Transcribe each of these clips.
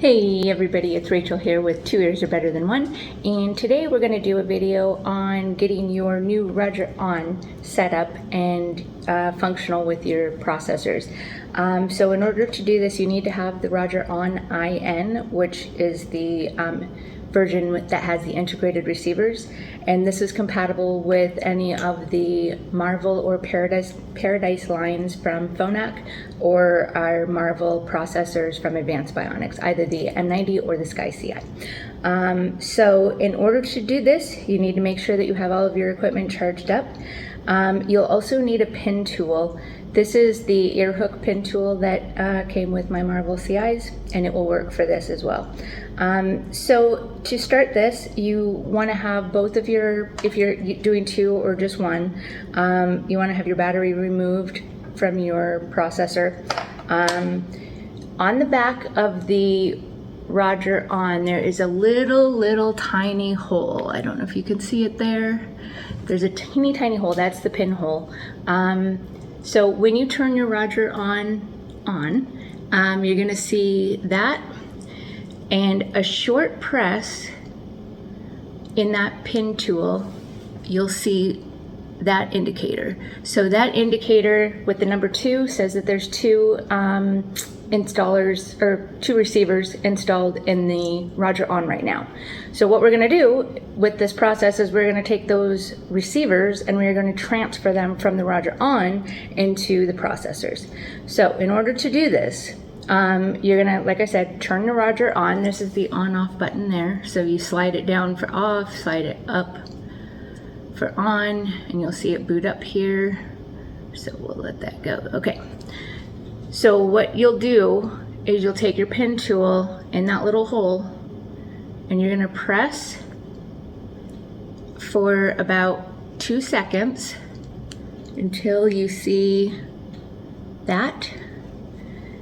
Hey everybody, it's Rachel here with Two Ears Are Better Than One, and today we're going to do a video on getting your new Roger On set up and functional with your processors. So in order to do this, you need to have the Roger On IN, which is the version that has the integrated receivers, and this is compatible with any of the Marvel or Paradise lines from Phonak or our Marvel processors from Advanced Bionics, either the M90 or the Sky CI. So in order to do this, you need to make sure that you have all of your equipment charged up. You'll also need a pin tool. This is the ear hook pin tool that came with my Marvel CIs, and it will work for this as well. So to start this, you want to have both of your, if you're doing two or just one, you want to have your battery removed from your processor. On the back of the Roger On, there is a little tiny hole. I don't know if you can see it there. There's a tiny hole. That's the pin hole. So when you turn your Roger On, you're going to see that, and a short press in that pin tool, you'll see that indicator. So that indicator with the number 2 says that there's two installers or two receivers installed in the Roger On right now. So what we're going to do with this process is we're going to take those receivers and we're going to transfer them from the Roger On into the processors. So in order to do this, you're going to, like I said, turn the Roger On. This is the on-off button there. So you slide it down for off, slide it up for on, and you'll see it boot up here. So we'll let that go. Okay. So what you'll do is you'll take your pin tool in that little hole and you're going to press for about 2 seconds until you see that.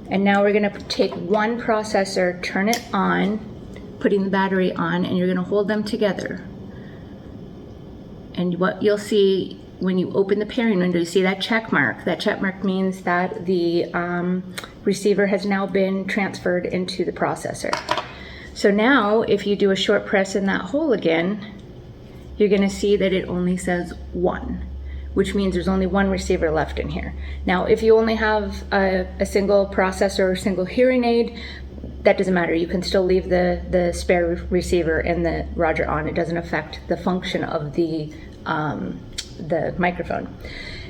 And now we're going to take one processor, turn it on, putting the battery on, and you're going to hold them together. And what you'll see when you open the pairing window, you see that check mark. That check mark means that the receiver has now been transferred into the processor. So now if you do a short press in that hole again, you're going to see that it only says 1, which means there's only one receiver left in here. Now if you only have a single processor or single hearing aid, that doesn't matter. You can still leave the spare receiver in the Roger On. It doesn't affect the function of the microphone.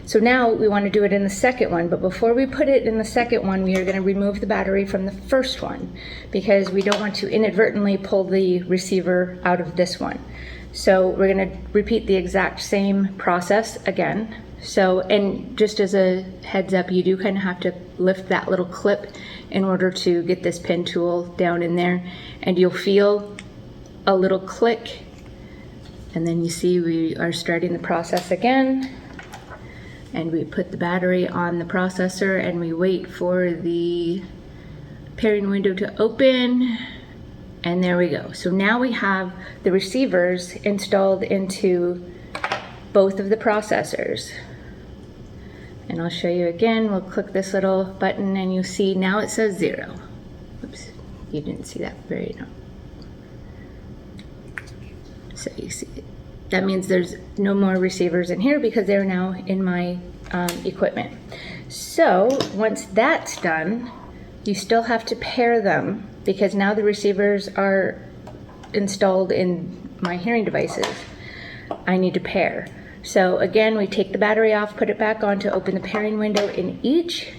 So now we want to do it in the second one, but before we put it in the second one, we are going to remove the battery from the first one because we don't want to inadvertently pull the receiver out of this one. So we're going to repeat the exact same process again. So, and just as a heads up, you do kind of have to lift that little clip in order to get this pin tool down in there, and you'll feel a little click, and then you see we are starting the process again, and we put the battery on the processor and we wait for the pairing window to open, and there we go. So now we have the receivers installed into both of the processors. And I'll show you again. We'll click this little button and you see now it says 0. Oops, you didn't see that very no. So you see it. That means there's no more receivers in here because they're now in my equipment. So once that's done, you still have to pair them because now the receivers are installed in my hearing devices. I need to pair. So again, we take the battery off, put it back on to open the pairing window in each.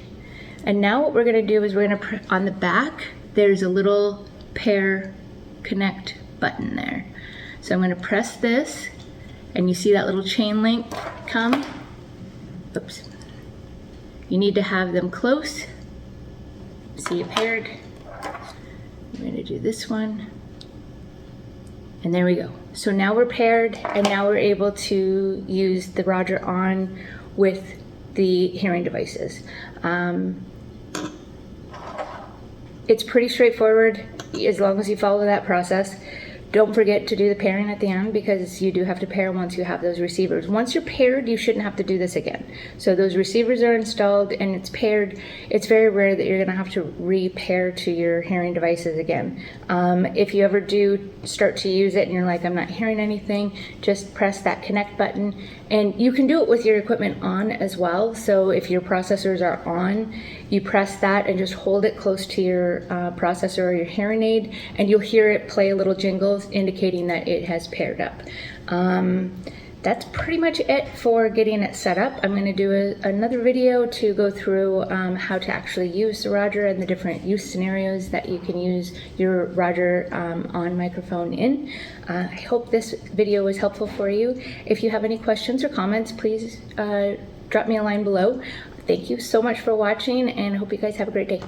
And now what we're going to do is we're going to, on the back, there's a little pair connect button there. So I'm going to press this, and you see that little chain link come. Oops. You need to have them close. See it paired. I'm going to do this one. And there we go. So now we're paired, and now we're able to use the Roger On with the hearing devices. It's pretty straightforward as long as you follow that process. Don't forget to do the pairing at the end, because you do have to pair once you have those receivers. Once you're paired, you shouldn't have to do this again. So those receivers are installed and it's paired. It's very rare that you're going to have to re-pair to your hearing devices again. If you ever do start to use it and you're like, I'm not hearing anything, just press that connect button. And you can do it with your equipment on as well. So if your processors are on, you press that and just hold it close to your processor or your hearing aid, and you'll hear it play a little jingle indicating that it has paired up. That's pretty much it for getting it set up. I'm going to do another video to go through how to actually use the Roger and the different use scenarios that you can use your Roger on microphone in. I hope this video was helpful for you. If you have any questions or comments, please drop me a line below. Thank you so much for watching, and I hope you guys have a great day.